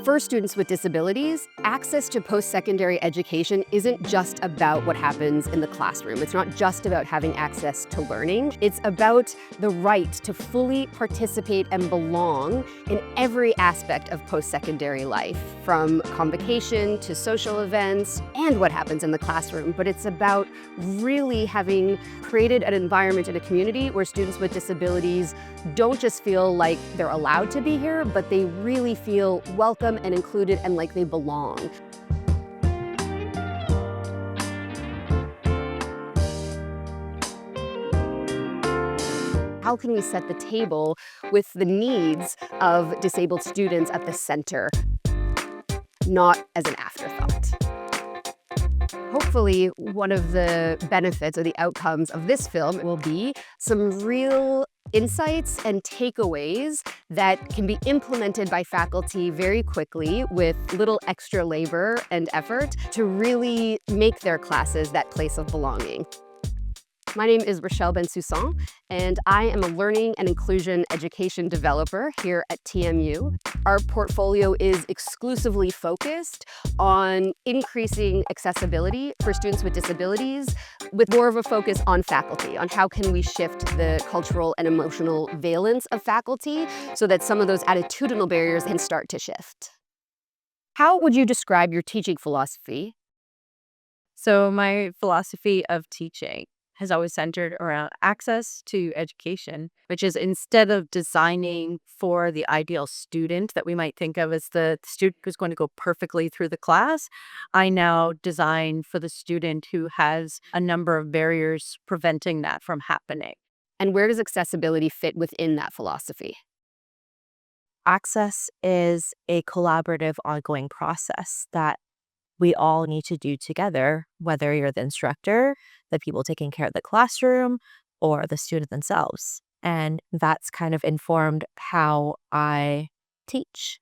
For students with disabilities, access to post-secondary education isn't just about what happens in the classroom. It's not just about having access to learning. It's about the right to fully participate and belong in every aspect of post-secondary life, from convocation to social events and what happens in the classroom. But it's about really having created an environment and a community where students with disabilities don't just feel like they're allowed to be here, but they really feel welcome and included and like they belong. How can we set the table with the needs of disabled students at the center, not as an afterthought? Hopefully, one of the benefits or the outcomes of this film will be some real insights and takeaways that can be implemented by faculty very quickly with little extra labor and effort to really make their classes that place of belonging. My name is Rochelle Bensoussan, and I am a learning and inclusion education developer here at TMU. Our portfolio is exclusively focused on increasing accessibility for students with disabilities, with more of a focus on faculty, on how can we shift the cultural and emotional valence of faculty so that some of those attitudinal barriers can start to shift. How would you describe your teaching philosophy? So my philosophy of teaching has always centered around access to education, which is instead of designing for the ideal student that we might think of as the student who's going to go perfectly through the class, I now design for the student who has a number of barriers preventing that from happening. And where does accessibility fit within that philosophy? Access is a collaborative, ongoing process that we all need to do together, whether you're the instructor, the people taking care of the classroom, or the student themselves. And that's kind of informed how I teach.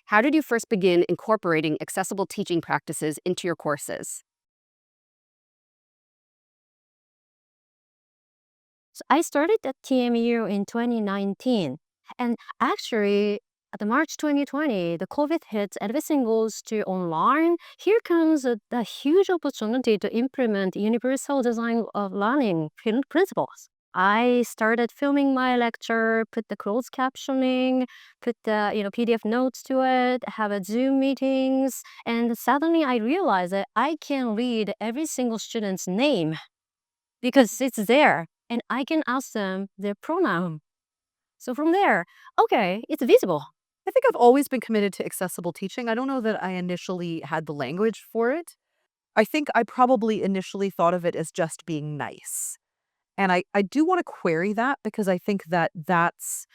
How did you first begin incorporating accessible teaching practices into your courses? So I started at TMU in 2019. And actually, at the March 2020, the COVID hits, everything goes to online. Here comes the huge opportunity to implement universal design of learning principles. I started filming my lecture, put the closed captioning, put the PDF notes to it, have a Zoom meetings, and suddenly I realized that I can read every single student's name because it's there, and I can ask them their pronoun. So from there, okay, it's visible. I think I've always been committed to accessible teaching. I don't know that I initially had the language for it. I think I probably initially thought of it as just being nice. And I do want to query that because I think that that's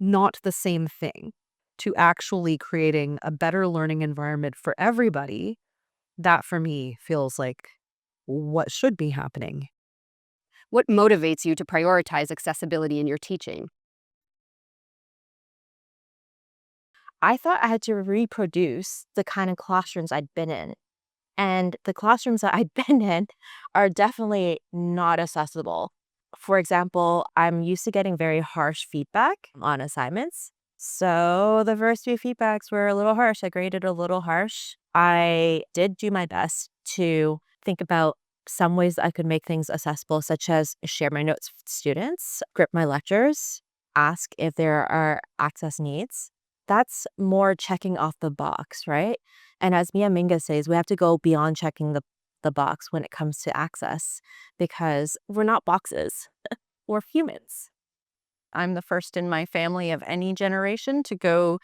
not the same thing to actually creating a better learning environment for everybody. That for me feels like what should be happening. What motivates you to prioritize accessibility in your teaching? I thought I had to reproduce the kind of classrooms I'd been in. And the classrooms that I'd been in are definitely not accessible. For example, I'm used to getting very harsh feedback on assignments. So the first few feedbacks were a little harsh. I graded a little harsh. I did do my best to think about some ways that I could make things accessible, such as share my notes with students, script my lectures, ask if there are access needs. That's more checking off the box, right? And as Mia Minga says, we have to go beyond checking the box when it comes to access because we're not boxes. We're humans. I'm the first in my family of any generation to go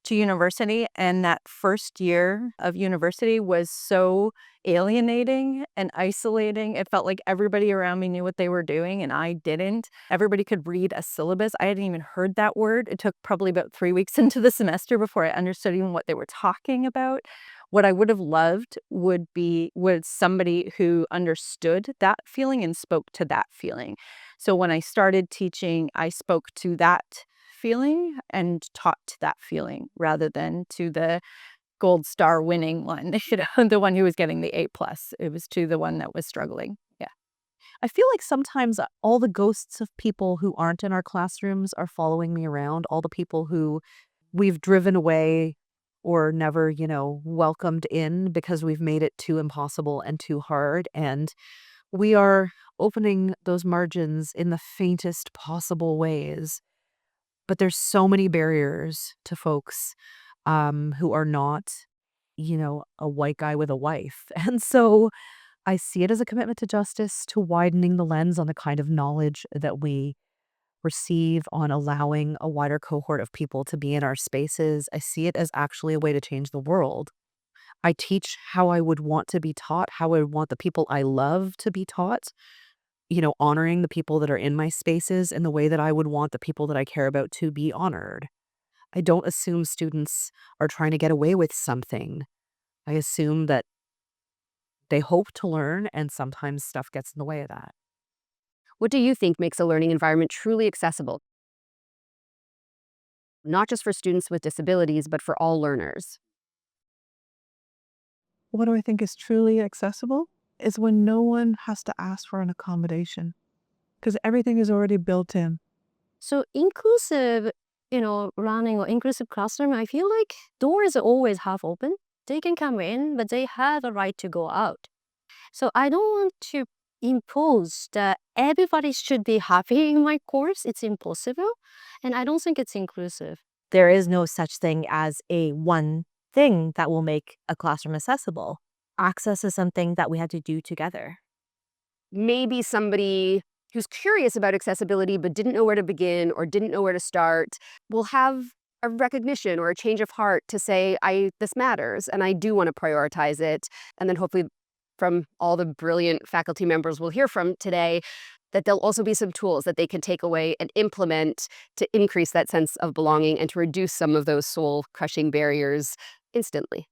to university, and that first year of university was so alienating and isolating. It felt like everybody around me knew what they were doing and I didn't. Everybody could read a syllabus. I hadn't even heard that word. It took probably about 3 weeks into the semester before I understood even what they were talking about. What I would have loved was somebody who understood that feeling and spoke to that feeling. So when I started teaching, I spoke to that feeling and taught to that feeling rather than to the gold star winning one, the one who was getting the A+. It was to the one that was struggling. Yeah. I feel like sometimes all the ghosts of people who aren't in our classrooms are following me around, all the people who we've driven away or never, welcomed in because we've made it too impossible and too hard. And we are opening those margins in the faintest possible ways. But there's so many barriers to folks who are not, a white guy with a wife. And so I see it as a commitment to justice, to widening the lens on the kind of knowledge that we receive, on allowing a wider cohort of people to be in our spaces. I see it as actually a way to change the world. I teach how I would want to be taught, how I would want the people I love to be taught, honoring the people that are in my spaces in the way that I would want the people that I care about to be honored. I don't assume students are trying to get away with something. I assume that they hope to learn, and sometimes stuff gets in the way of that. What do you think makes a learning environment truly accessible, not just for students with disabilities, but for all learners? What do I think is truly accessible? Is when no one has to ask for an accommodation because everything is already built in. So inclusive, learning or inclusive classroom, I feel like doors are always half open. They can come in, but they have a right to go out. So I don't want to impose that everybody should be happy in my course. It's impossible. And I don't think it's inclusive. There is no such thing as a one thing that will make a classroom accessible. Access is something that we have to do together. Maybe somebody who's curious about accessibility but didn't know where to begin or didn't know where to start will have a recognition or a change of heart to say, this matters and I do want to prioritize it. And then hopefully from all the brilliant faculty members we'll hear from today, that there'll also be some tools that they can take away and implement to increase that sense of belonging and to reduce some of those soul-crushing barriers instantly.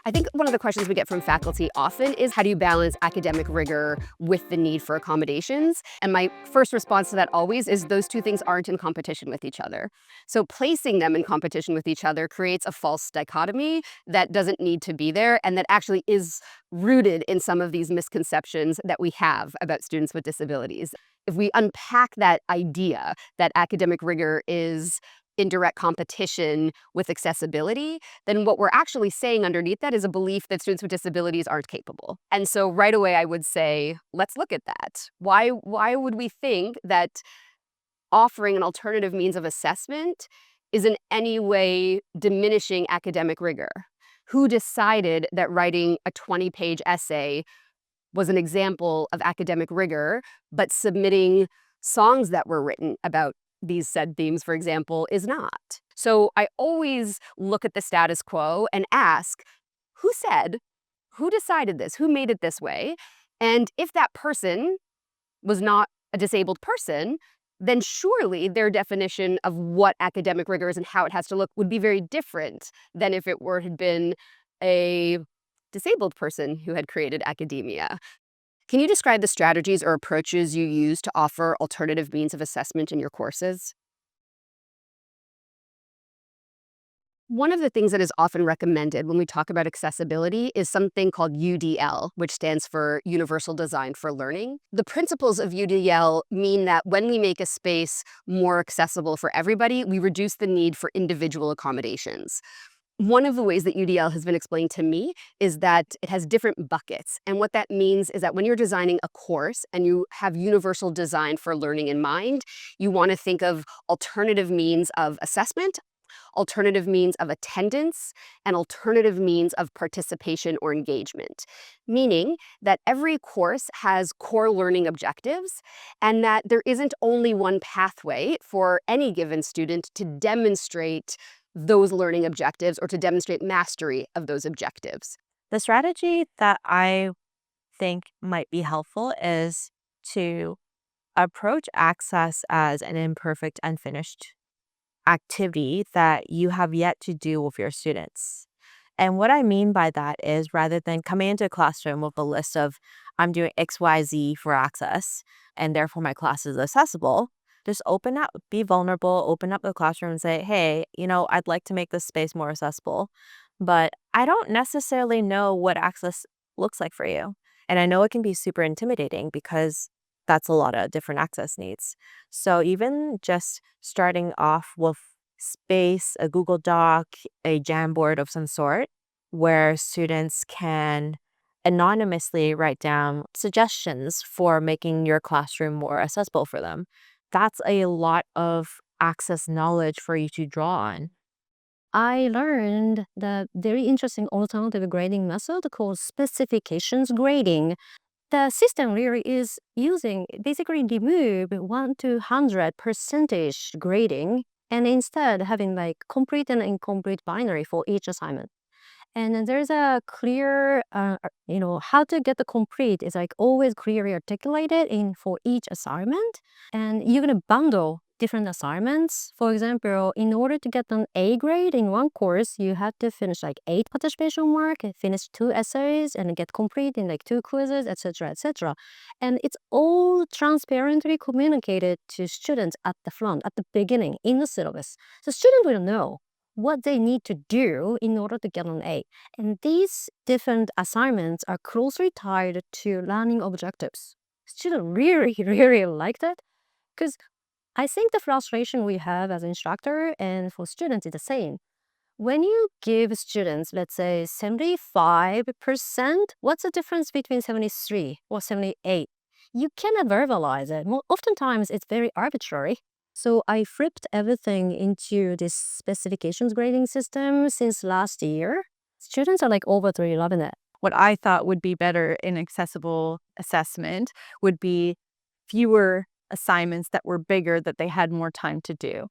I think one of the questions we get from faculty often is, how do you balance academic rigor with the need for accommodations? And my first response to that always is those two things aren't in competition with each other. So placing them in competition with each other creates a false dichotomy that doesn't need to be there and that actually is rooted in some of these misconceptions that we have about students with disabilities. If we unpack that idea that academic rigor is in direct competition with accessibility, then what we're actually saying underneath that is a belief that students with disabilities aren't capable. And so right away I would say, let's look at that. Why would we think that offering an alternative means of assessment is in any way diminishing academic rigor? Who decided that writing a 20-page essay was an example of academic rigor, but submitting songs that were written about these said themes, for example, is not? So I always look at the status quo and ask, who said, who decided this, who made it this way? And if that person was not a disabled person, then surely their definition of what academic rigor is and how it has to look would be very different than if it had been a disabled person who had created academia. Can you describe the strategies or approaches you use to offer alternative means of assessment in your courses? One of the things that is often recommended when we talk about accessibility is something called UDL, which stands for Universal Design for Learning. The principles of UDL mean that when we make a space more accessible for everybody, we reduce the need for individual accommodations. One of the ways that UDL has been explained to me is that it has different buckets. And what that means is that when you're designing a course and you have universal design for learning in mind, you want to think of alternative means of assessment, alternative means of attendance, and alternative means of participation or engagement. Meaning that every course has core learning objectives and that there isn't only one pathway for any given student to demonstrate those learning objectives or to demonstrate mastery of those objectives. The strategy that I think might be helpful is to approach access as an imperfect, unfinished activity that you have yet to do with your students. And what I mean by that is, rather than coming into a classroom with a list of, I'm doing XYZ for access, and therefore my class is accessible, just open up, be vulnerable, open up the classroom and say, hey, I'd like to make this space more accessible, but I don't necessarily know what access looks like for you. And I know it can be super intimidating because that's a lot of different access needs. So even just starting off with space, a Google Doc, a Jamboard of some sort, where students can anonymously write down suggestions for making your classroom more accessible for them. That's a lot of access knowledge for you to draw on. I learned the very interesting alternative grading method called specifications grading. The system really is using basically remove 1 to 100 percentage grading and instead having like complete and incomplete binary for each assignment. And then there's a clear, how to get the complete is like always clearly articulated in for each assignment. And you're going to bundle different assignments. For example, in order to get an A grade in one course, you have to finish like 8 participation work, and finish 2 essays, and get complete in like 2 quizzes, etc., etc. And it's all transparently communicated to students at the front, at the beginning, in the syllabus. So students will know what they need to do in order to get an A. And these different assignments are closely tied to learning objectives. Students really, really like that because I think the frustration we have as instructor and for students is the same. When you give students, let's say 75%, what's the difference between 73 or 78? You cannot verbalize it. Oftentimes, it's very arbitrary. So I flipped everything into this specifications grading system since last year. Students are like over 311 it. What I thought would be better in accessible assessment would be fewer assignments that were bigger that they had more time to do.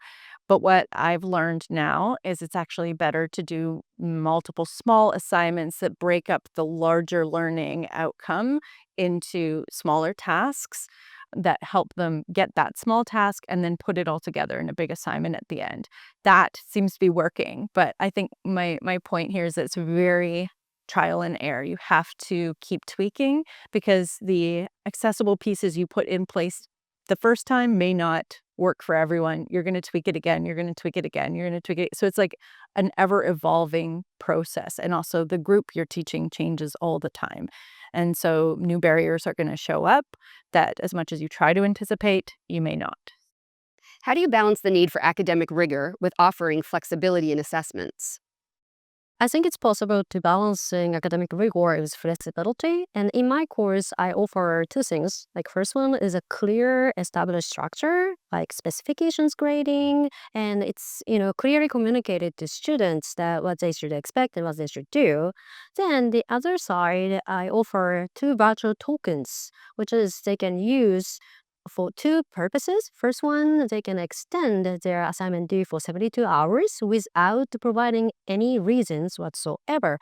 But what I've learned now is it's actually better to do multiple small assignments that break up the larger learning outcome into smaller tasks that help them get that small task and then put it all together in a big assignment at the end. That seems to be working. But I think my point here is that it's very trial and error. You have to keep tweaking because the accessible pieces you put in place the first time may not work for everyone. You're going to tweak it again. You're going to tweak it again. You're going to tweak it. So it's like an ever evolving process. And also the group you're teaching changes all the time. And so new barriers are going to show up that as much as you try to anticipate, you may not. How do you balance the need for academic rigor with offering flexibility in assessments? I think it's possible to balancing academic rigor with flexibility. And in my course, I offer 2 things. Like first one is a clear established structure, like specifications grading, and it's clearly communicated to students that what they should expect and what they should do. Then the other side, I offer 2 virtual tokens, which is they can use for 2 purposes. First one, they can extend their assignment due for 72 hours without providing any reasons whatsoever.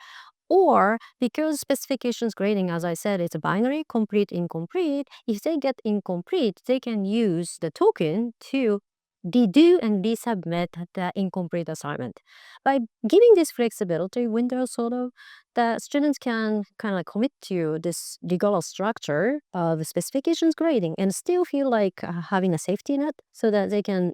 Or because specifications grading, as I said, it's binary, complete, incomplete. If they get incomplete, they can use the token to redo and resubmit the incomplete assignment. By giving this flexibility window, sort of, the students can kind of like commit to this rigorous structure of specifications grading and still feel like having a safety net so that they can,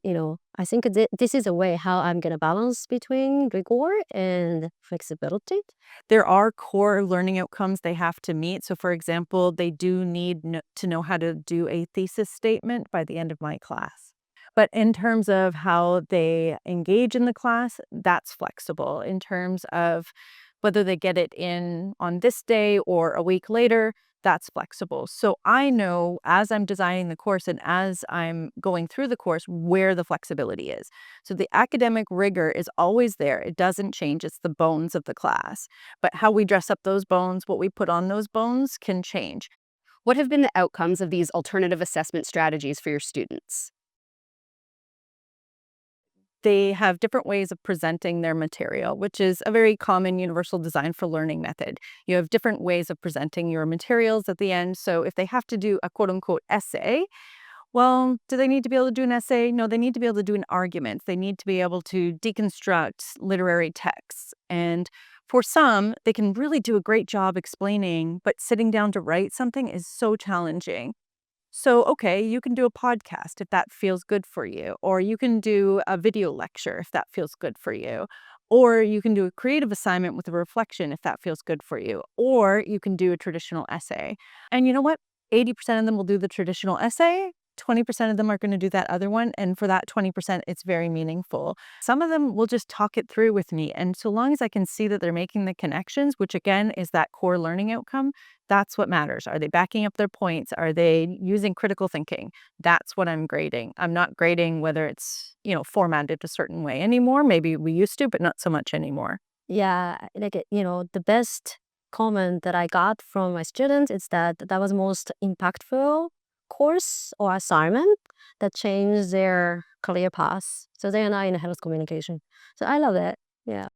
I think this is a way how I'm going to balance between rigor and flexibility. There are core learning outcomes they have to meet. So, for example, they do need to know how to do a thesis statement by the end of my class. But in terms of how they engage in the class, that's flexible. In terms of whether they get it in on this day or a week later, that's flexible. So I know as I'm designing the course and as I'm going through the course where the flexibility is. So the academic rigor is always there. It doesn't change. It's the bones of the class. But how we dress up those bones, what we put on those bones can change. What have been the outcomes of these alternative assessment strategies for your students? They have different ways of presenting their material, which is a very common universal design for learning method. You have different ways of presenting your materials at the end. So if they have to do a quote unquote essay, well, do they need to be able to do an essay? No, they need to be able to do an argument. They need to be able to deconstruct literary texts. And for some, they can really do a great job explaining, but sitting down to write something is so challenging. So, okay, you can do a podcast if that feels good for you, or you can do a video lecture if that feels good for you, or you can do a creative assignment with a reflection if that feels good for you, or you can do a traditional essay. And you know what? 80% of them will do the traditional essay, 20% of them are going to do that other one. And for that 20%, it's very meaningful. Some of them will just talk it through with me. And so long as I can see that they're making the connections, which again is that core learning outcome, that's what matters. Are they backing up their points? Are they using critical thinking? That's what I'm grading. I'm not grading whether it's, formatted a certain way anymore. Maybe we used to, but not so much anymore. Yeah, like, the best comment that I got from my students is that that was most impactful course or assignment that changed their career path. So they are now in health communication. So I love it. Yeah.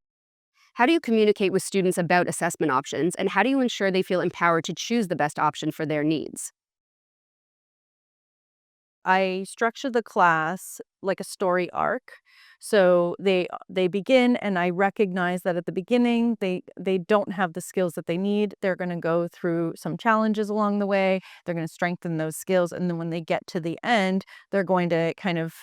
How do you communicate with students about assessment options, and how do you ensure they feel empowered to choose the best option for their needs? I structure the class like a story arc. So they begin, and I recognize that at the beginning they don't have the skills that they need. They're going to go through some challenges along the way. They're going to strengthen those skills, and then when they get to the end, they're going to kind of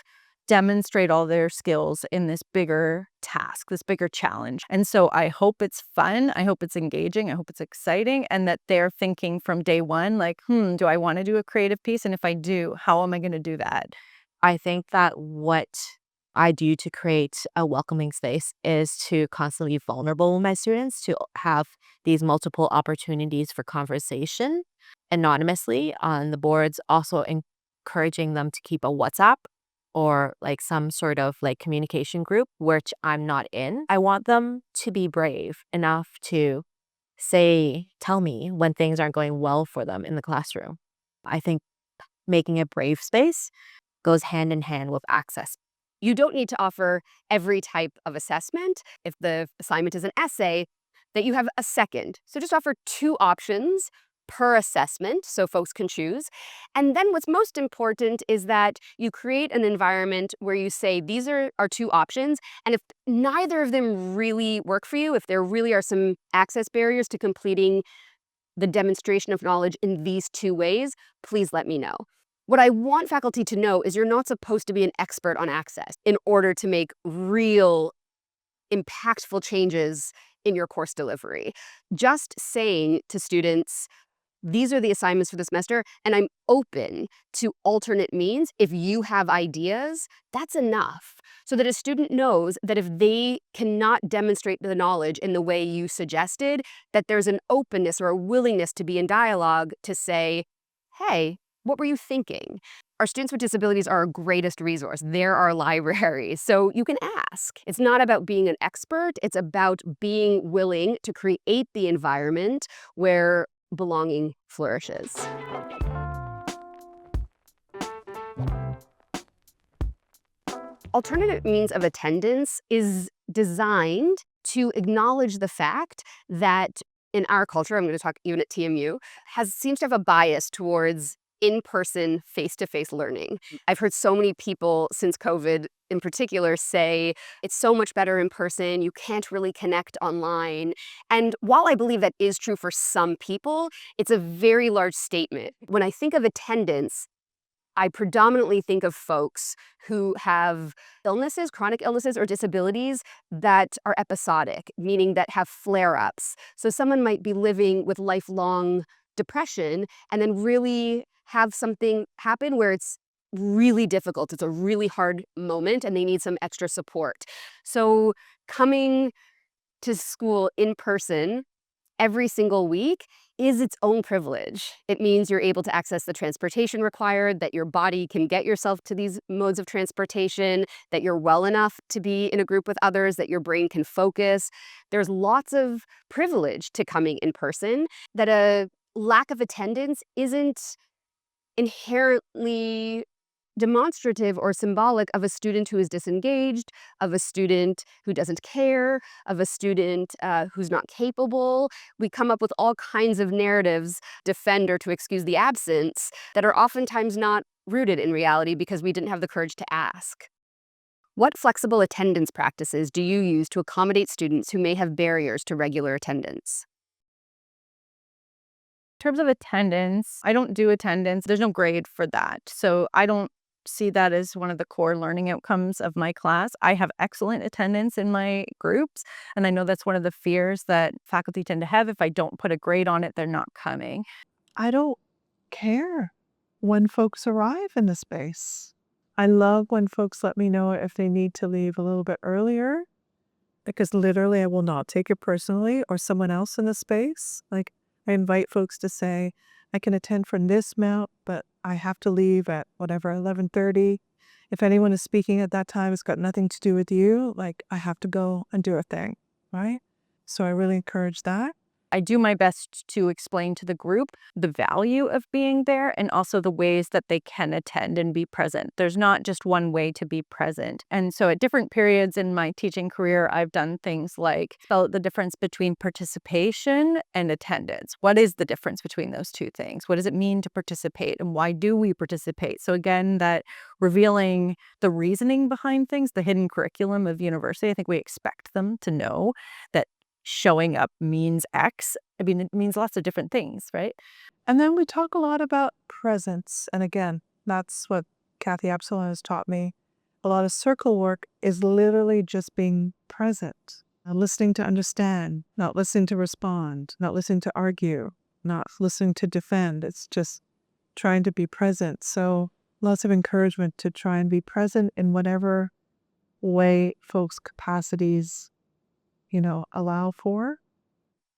demonstrate all their skills in this bigger task, this bigger challenge. And so I hope it's fun. I hope it's engaging. I hope it's exciting, and that they're thinking from day one, like, do I want to do a creative piece? And if I do, how am I going to do that? I think that what I do to create a welcoming space is to constantly be vulnerable with my students, to have these multiple opportunities for conversation anonymously on the boards, also encouraging them to keep a WhatsApp or like some sort of like communication group, which I'm not in. I want them to be brave enough to tell me when things aren't going well for them in the classroom. I think making a brave space goes hand in hand with access. You don't need to offer every type of assessment. If the assignment is an essay, that you have a second. So just offer 2 options per assessment so folks can choose. And then what's most important is that you create an environment where you say, these are our 2 options. And if neither of them really work for you, if there really are some access barriers to completing the demonstration of knowledge in these 2 ways, please let me know. What I want faculty to know is you're not supposed to be an expert on access in order to make real, impactful changes in your course delivery. Just saying to students, these are the assignments for the semester, and I'm open to alternate means. If you have ideas, that's enough. So that a student knows that if they cannot demonstrate the knowledge in the way you suggested, that there's an openness or a willingness to be in dialogue to say, hey, what were you thinking? Our students with disabilities are our greatest resource. They're our library. So you can ask. It's not about being an expert. It's about being willing to create the environment where belonging flourishes. Alternative means of attendance is designed to acknowledge the fact that in our culture, I'm going to talk even at TMU, seems to have a bias towards in-person, face-to-face learning. I've heard so many people since COVID in particular say, it's so much better in person, you can't really connect online. And while I believe that is true for some people, it's a very large statement. When I think of attendance, I predominantly think of folks who have illnesses, chronic illnesses or disabilities that are episodic, meaning that have flare-ups. So someone might be living with lifelong depression and then really have something happen where it's really difficult. It's a really hard moment and they need some extra support. So coming to school in person every single week is its own privilege. It means you're able to access the transportation required, that your body can get yourself to these modes of transportation, that you're well enough to be in a group with others, that your brain can focus. There's lots of privilege to coming in person, that a lack of attendance isn't inherently demonstrative or symbolic of a student who is disengaged, of a student who doesn't care, of a student who's not capable. We come up with all kinds of narratives, defend or to excuse the absence, that are oftentimes not rooted in reality because we didn't have the courage to ask. What flexible attendance practices do you use to accommodate students who may have barriers to regular attendance? In terms of attendance, I don't do attendance. There's no grade for that. So I don't see that as one of the core learning outcomes of my class. I have excellent attendance in my groups, and I know that's one of the fears that faculty tend to have. If I don't put a grade on it, they're not coming. I don't care when folks arrive in the space. I love when folks let me know if they need to leave a little bit earlier, because literally I will not take it personally, or someone else in the space. Like, I invite folks to say, I can attend from this mount, but I have to leave at whatever, 11:30. If anyone is speaking at that time, it's got nothing to do with you. Like, I have to go and do a thing, right? So I really encourage that. I do my best to explain to the group the value of being there and also the ways that they can attend and be present. There's not just one way to be present. And so at different periods in my teaching career, I've done things like spell out the difference between participation and attendance. What is the difference between those two things? What does it mean to participate and why do we participate? So again, that revealing the reasoning behind things, the hidden curriculum of university, I think we expect them to know that showing up means X. I mean, it means lots of different things, right? And then we talk a lot about presence. And again, that's what Kathy Epsilon has taught me. A lot of circle work is literally just being present, listening to understand, not listening to respond, not listening to argue, not listening to defend. It's just trying to be present. So lots of encouragement to try and be present in whatever way folks' capacities, allow for.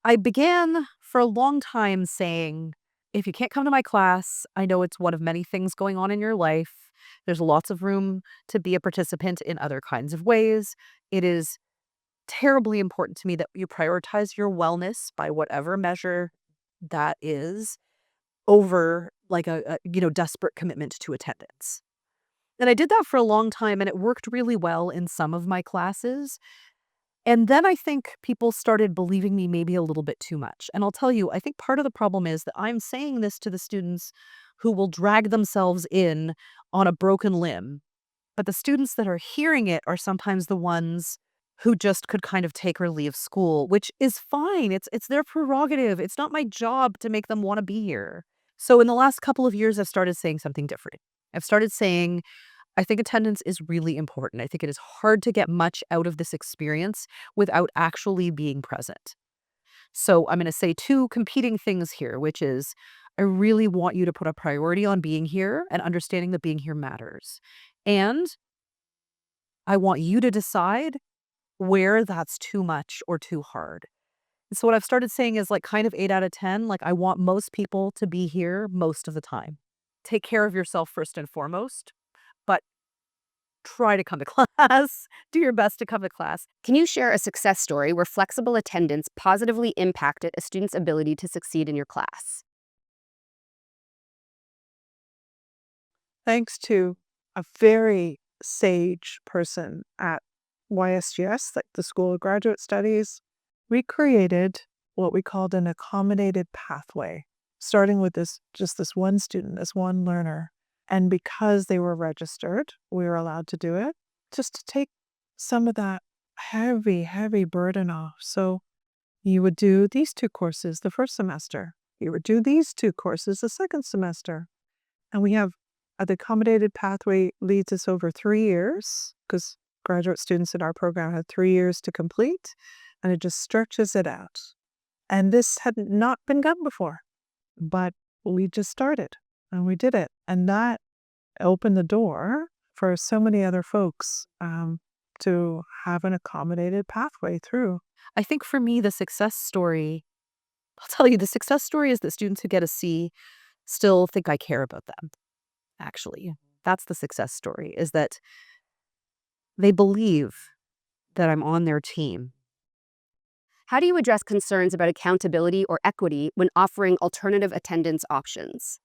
I began for a long time saying, if you can't come to my class, I know it's one of many things going on in your life. There's lots of room to be a participant in other kinds of ways. It is terribly important to me that you prioritize your wellness by whatever measure that is over like a desperate commitment to attendance. And I did that for a long time and it worked really well in some of my classes. And then I think people started believing me maybe a little bit too much. And I'll tell you, I think part of the problem is that I'm saying this to the students who will drag themselves in on a broken limb. But the students that are hearing it are sometimes the ones who just could kind of take or leave school, which is fine. It's their prerogative. It's not my job to make them want to be here. So in the last couple of years, I've started saying something different. I've started saying, I think attendance is really important. I think it is hard to get much out of this experience without actually being present. So I'm going to say two competing things here, which is I really want you to put a priority on being here and understanding that being here matters. And I want you to decide where that's too much or too hard. And so what I've started saying is like kind of 8 out of 10, like I want most people to be here most of the time. Take care of yourself first and foremost, but try to come to class. Do your best to come to class. Can you share a success story where flexible attendance positively impacted a student's ability to succeed in your class? Thanks to a very sage person at YSGS, like the School of Graduate Studies, we created what we called an accommodated pathway, starting with this one student, this one learner. And because they were registered, we were allowed to do it, just to take some of that heavy, heavy burden off. So you would do these 2 courses the first semester. You would do these 2 courses the second semester. And we have the accommodated pathway leads us over 3 years, because graduate students in our program have 3 years to complete, and it just stretches it out. And this had not been done before, but we just started and we did it. And that opened the door for so many other folks to have an accommodated pathway through. I think for me, the success story, I'll tell you, the success story is that students who get a C still think I care about them, actually. That's the success story, is that they believe that I'm on their team. How do you address concerns about accountability or equity when offering alternative attendance options?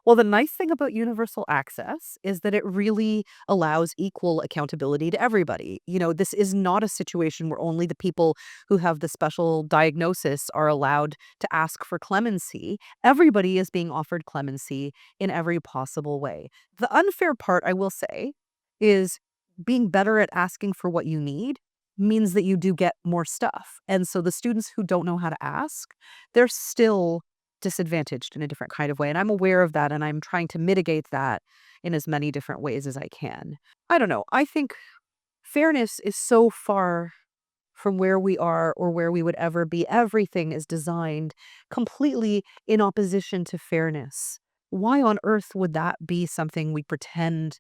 Well, the nice thing about universal access is that it really allows equal accountability to everybody. This is not a situation where only the people who have the special diagnosis are allowed to ask for clemency. Everybody is being offered clemency in every possible way. The unfair part, I will say, is being better at asking for what you need means that you do get more stuff. And so the students who don't know how to ask, they're still disadvantaged in a different kind of way. And I'm aware of that, and I'm trying to mitigate that in as many different ways as I can. I don't know. I think fairness is so far from where we are or where we would ever be. Everything is designed completely in opposition to fairness. Why on earth would that be something we pretend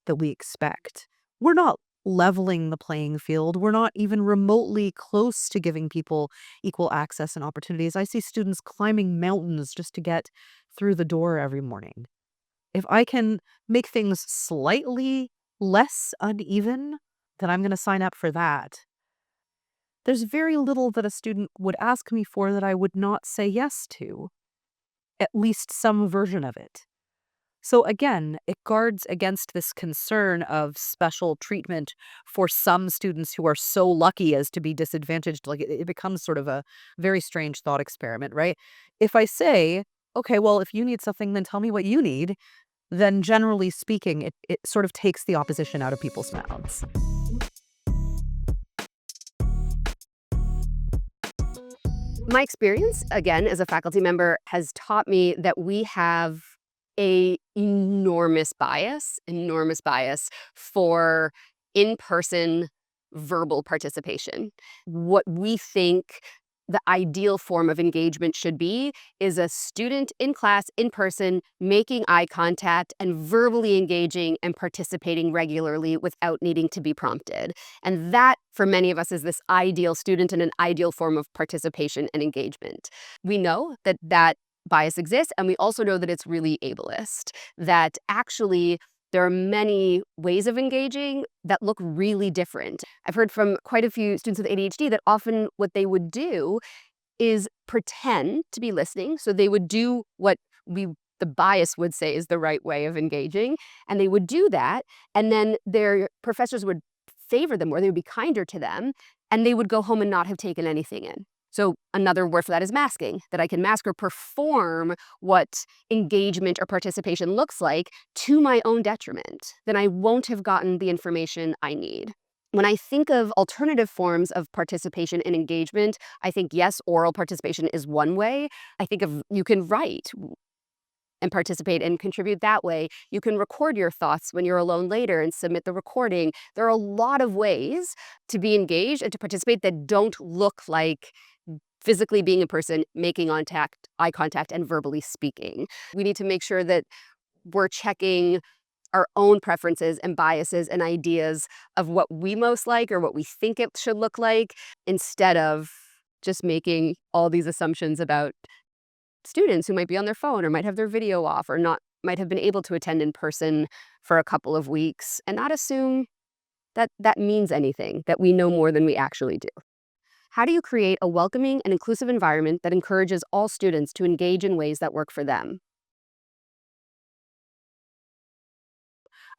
that we expect? We're not leveling the playing field. We're not even remotely close to giving people equal access and opportunities. I see students climbing mountains just to get through the door every morning. If I can make things slightly less uneven, then I'm going to sign up for that. There's very little that a student would ask me for that I would not say yes to, at least some version of it. So again, it guards against this concern of special treatment for some students who are so lucky as to be disadvantaged. Like it becomes sort of a very strange thought experiment, right? If I say, okay, well, if you need something, then tell me what you need, then generally speaking, it sort of takes the opposition out of people's mouths. My experience, again, as a faculty member, has taught me that we have a enormous bias for in-person verbal participation. What we think the ideal form of engagement should be is a student in class, in person, making eye contact and verbally engaging and participating regularly without needing to be prompted. And that, for many of us, is this ideal student and an ideal form of participation and engagement. We know that that bias exists, and we also know that it's really ableist, that actually there are many ways of engaging that look really different. I've heard from quite a few students with ADHD that often what they would do is pretend to be listening. So they would do what the bias would say is the right way of engaging, and they would do that, and then their professors would favor them more, they would be kinder to them, and they would go home and not have taken anything in. So another word for that is masking, that I can mask or perform what engagement or participation looks like to my own detriment. Then I won't have gotten the information I need. When I think of alternative forms of participation and engagement, I think, yes, oral participation is one way. I think of you can write and participate and contribute that way. You can record your thoughts when you're alone later and submit the recording. There are a lot of ways to be engaged and to participate that don't look like physically being in person, making eye contact, and verbally speaking. We need to make sure that we're checking our own preferences and biases and ideas of what we most like or what we think it should look like, instead of just making all these assumptions about students who might be on their phone or might have their video off or not might have been able to attend in person for a couple of weeks, and not assume that that means anything, that we know more than we actually do. How do you create a welcoming and inclusive environment that encourages all students to engage in ways that work for them?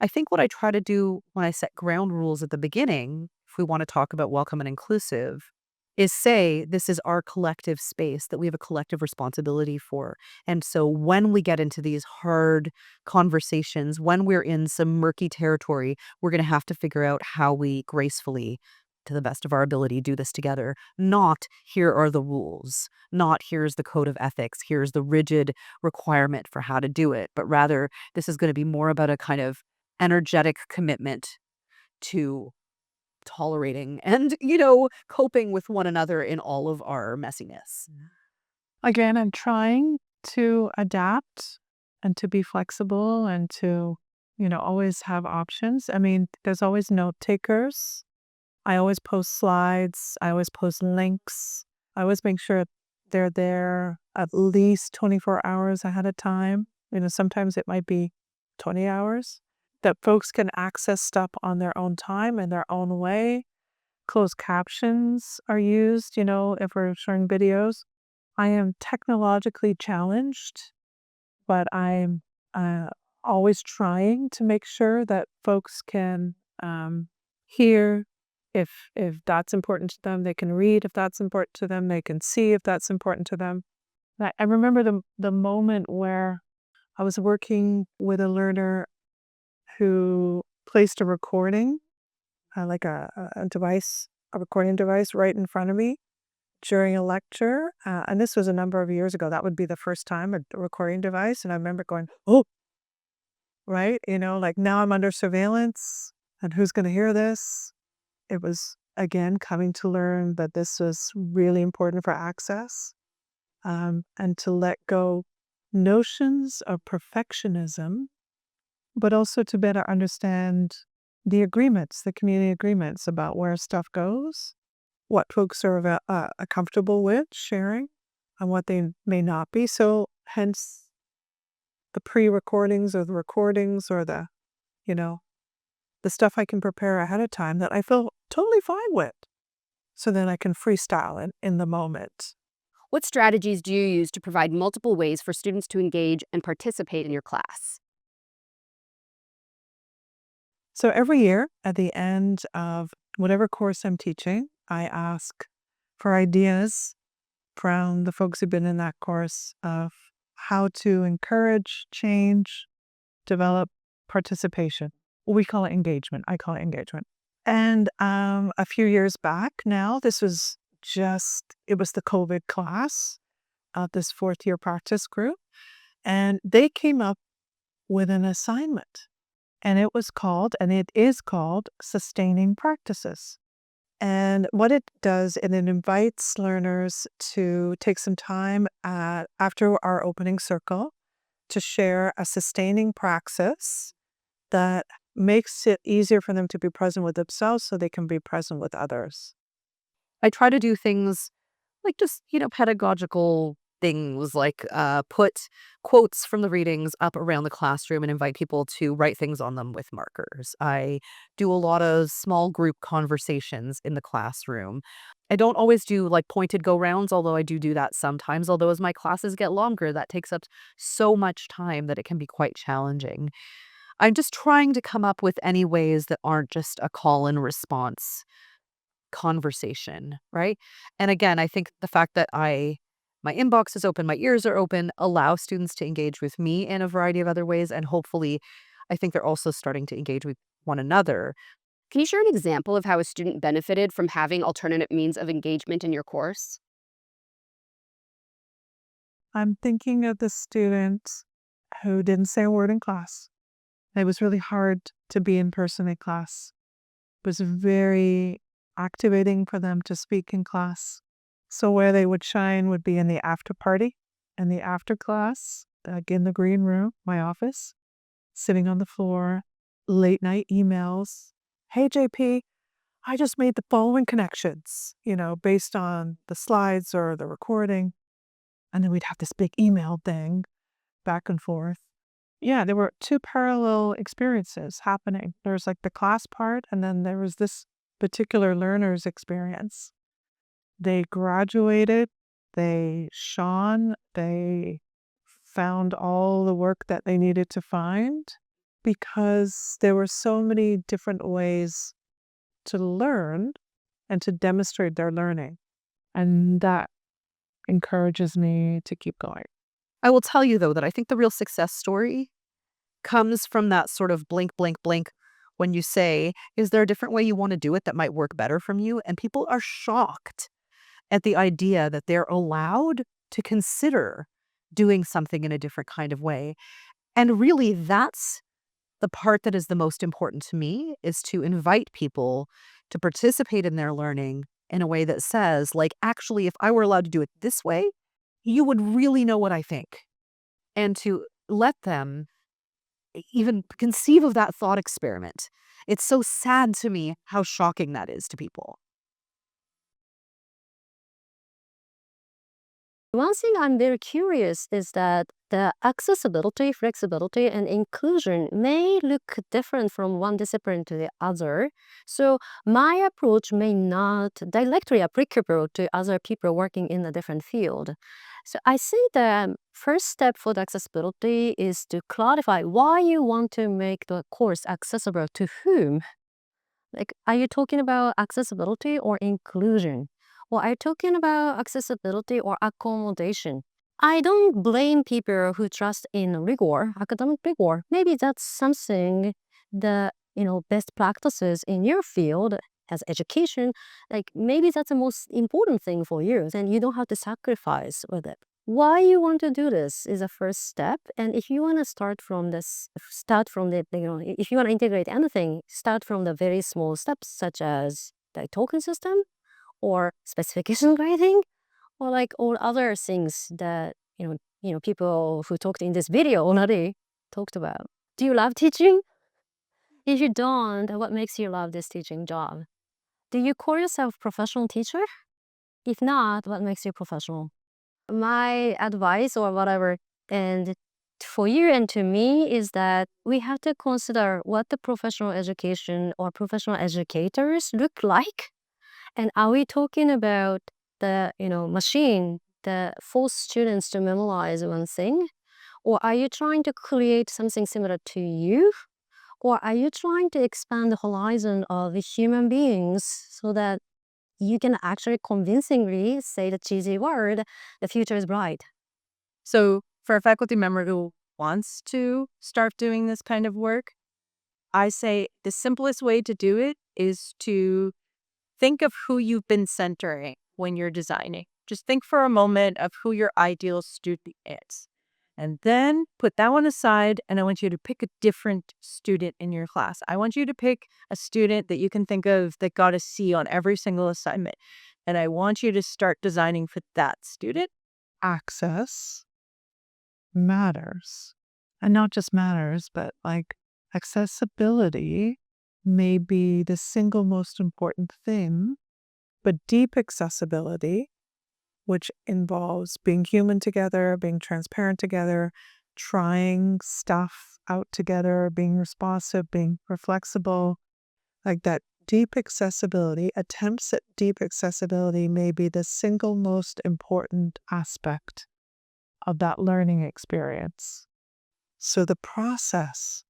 I think what I try to do when I set ground rules at the beginning, if we want to talk about welcome and inclusive, is say this is our collective space that we have a collective responsibility for. And so when we get into these hard conversations, when we're in some murky territory, we're going to have to figure out how we gracefully, to the best of our ability, do this together. Not here are the rules, not here's the code of ethics, here's the rigid requirement for how to do it, but rather this is going to be more about a kind of energetic commitment to tolerating and, coping with one another in all of our messiness. Again, I'm trying to adapt and to be flexible and to, always have options. I mean, there's always note takers. I always post slides. I always post links. I always make sure they're there at least 24 hours ahead of time. Sometimes it might be 20 hours that folks can access stuff on their own time in their own way. Closed captions are used, if we're showing videos. I am technologically challenged, but I'm always trying to make sure that folks can hear if that's important to them. They can read if that's important to them. They can see if that's important to them. I remember the moment where I was working with a learner who placed a recording, like a recording device right in front of me during a lecture. And this was a number of years ago. That would be the first time a recording device. And I remember going, oh, right. Like now I'm under surveillance and who's going to hear this? It was again, coming to learn that this was really important for access, and to let go notions of perfectionism, but also to better understand the agreements, the community agreements about where stuff goes, what folks are comfortable with sharing, and what they may not be. So, hence the pre-recordings or the recordings or you know, the stuff I can prepare ahead of time that I feel totally fine with. So then I can freestyle it in the moment. What strategies do you use to provide multiple ways for students to engage and participate in your class? So every year at the end of whatever course I'm teaching, I ask for ideas from the folks who've been in that course of how to encourage, change, develop participation. We call it engagement. I call it engagement. And a few years back now, it was the COVID class of this fourth year practice group. And they came up with an assignment. And it is called Sustaining Practices. And what it does, it invites learners to take some time after our opening circle to share a sustaining praxis that makes it easier for them to be present with themselves so they can be present with others. I try to do things like just, pedagogical things like put quotes from the readings up around the classroom and invite people to write things on them with markers. I do a lot of small group conversations in the classroom. I don't always do like pointed go rounds, although I do that sometimes. Although as my classes get longer, that takes up so much time that it can be quite challenging. I'm just trying to come up with any ways that aren't just a call and response conversation, right? And again, I think the fact that my inbox is open, my ears are open, allow students to engage with me in a variety of other ways. And hopefully, I think they're also starting to engage with one another. Can you share an example of how a student benefited from having alternative means of engagement in your course? I'm thinking of the student who didn't say a word in class. It was really hard to be in person in class. It was very activating for them to speak in class. So where they would shine would be in the after party and the after class, like in the green room, my office, sitting on the floor, late night emails. Hey, JP, I just made the following connections, based on the slides or the recording. And then we'd have this big email thing back and forth. Yeah, there were two parallel experiences happening. There's like the class part, and then there was this particular learner's experience. They graduated, they shone, they found all the work that they needed to find because there were so many different ways to learn and to demonstrate their learning. And that encourages me to keep going. I will tell you, though, that I think the real success story comes from that sort of blink, blink, blink when you say, is there a different way you want to do it that might work better from you? And people are shocked at the idea that they're allowed to consider doing something in a different kind of way. And really, that's the part that is the most important to me, is to invite people to participate in their learning in a way that says, like, actually, if I were allowed to do it this way, you would really know what I think. And to let them even conceive of that thought experiment. It's so sad to me how shocking that is to people. One thing I'm very curious is that the accessibility, flexibility, and inclusion may look different from one discipline to the other. So my approach may not directly applicable to other people working in a different field. So I think the first step for the accessibility is to clarify why you want to make the course accessible to whom. Like, are you talking about accessibility or inclusion? Or are you talking about accessibility or accommodation? I don't blame people who trust in rigor, academic rigor. Maybe that's something the best practices in your field as education. Like maybe that's the most important thing for you. Then you don't have to sacrifice with it. Why you want to do this is a first step, and if you want to start from if you want to integrate anything, start from the very small steps, such as the token system or specification grading or like all other things that people who talked in this video already talked about. Do you love teaching? If you don't, then what makes you love this teaching job? Do you call yourself professional teacher? If not, what makes you professional? My advice or whatever, and for you and to me, is that we have to consider what the professional education or professional educators look like. And are we talking about the machine that force students to memorize one thing? Or are you trying to create something similar to you? Or are you trying to expand the horizon of the human beings so that you can actually convincingly say the cheesy word, the future is bright? So for a faculty member who wants to start doing this kind of work, I say the simplest way to do it is to think of who you've been centering when you're designing. Just think for a moment of who your ideal student is. And then put that one aside, and I want you to pick a different student in your class. I want you to pick a student that you can think of that got a C on every single assignment. And I want you to start designing for that student. Access matters. And not just matters, but like accessibility may be the single most important thing, but deep accessibility, which involves being human together, being transparent together, trying stuff out together, being responsive, being flexible, like that deep accessibility, attempts at deep accessibility may be the single most important aspect of that learning experience. So the process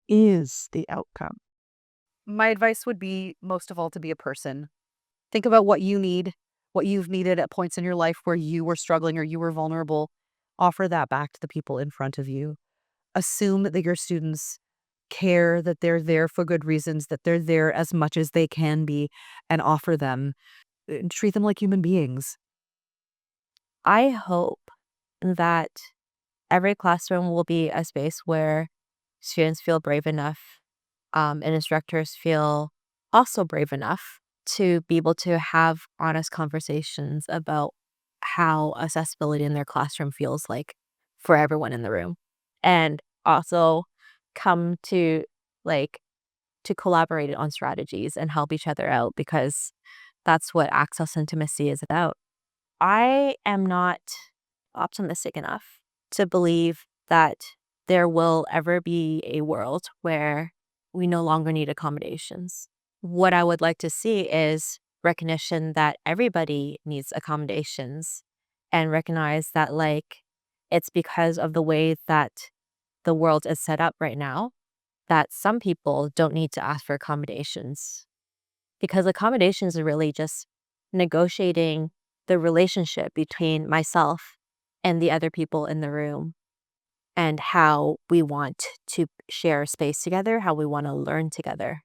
is the outcome. My advice would be, most of all, to be a person. Think about what you need, what you've needed at points in your life where you were struggling or you were vulnerable. Offer that back to the people in front of you. Assume that your students care, that they're there for good reasons, that they're there as much as they can be, and offer them. Treat them like human beings. I hope that every classroom will be a space where students feel brave enough, and instructors feel also brave enough to be able to have honest conversations about how accessibility in their classroom feels like for everyone in the room. And also come to like to collaborate on strategies and help each other out, because that's what access intimacy is about. I am not optimistic enough to believe that there will ever be a world where we no longer need accommodations. What I would like to see is recognition that everybody needs accommodations, and recognize that it's because of the way that the world is set up right now that some people don't need to ask for accommodations, because accommodations are really just negotiating the relationship between myself and the other people in the room, and how we want to share space together, how we want to learn together.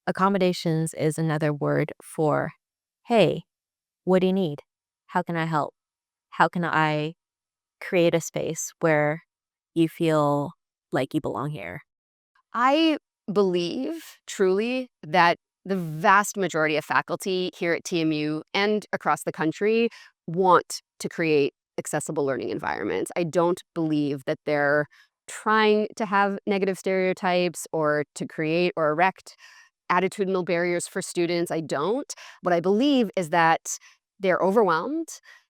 Accommodations is another word for, hey, what do you need? How can I help? How can I create a space where you feel like you belong here? I believe truly that the vast majority of faculty here at TMU and across the country want to create accessible learning environments. I don't believe that they're trying to have negative stereotypes or to create or erect attitudinal barriers for students. I don't. What I believe is that they're overwhelmed,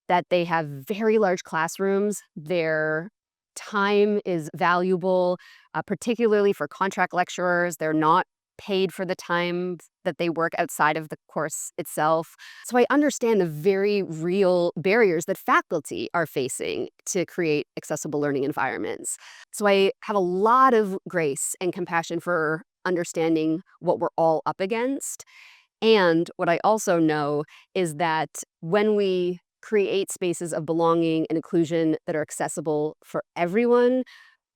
that they have very large classrooms, their time is valuable, particularly for contract lecturers. They're not paid for the time that they work outside of the course itself. So I understand the very real barriers that faculty are facing to create accessible learning environments. So I have a lot of grace and compassion for understanding what we're all up against. And what I also know is that when we create spaces of belonging and inclusion that are accessible for everyone,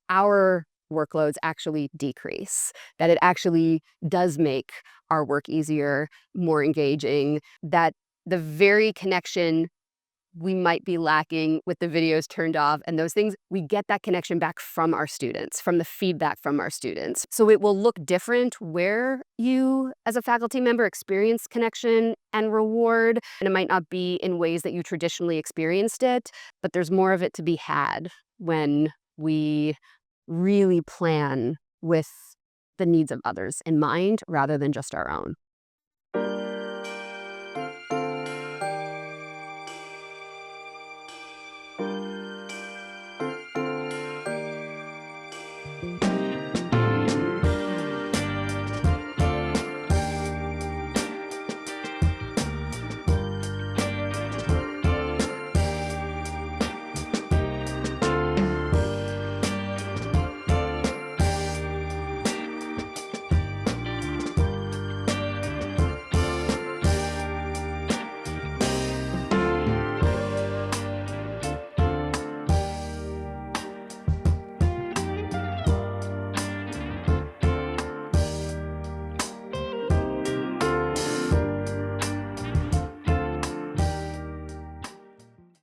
our workloads actually decrease, that it actually does make our work easier, more engaging, that the very connection we might be lacking with the videos turned off and those things, we get that connection back from our students, from the feedback from our students. So it will look different where you, as a faculty member, experience connection and reward. And it might not be in ways that you traditionally experienced it, but there's more of it to be had when we really plan with the needs of others in mind rather than just our own.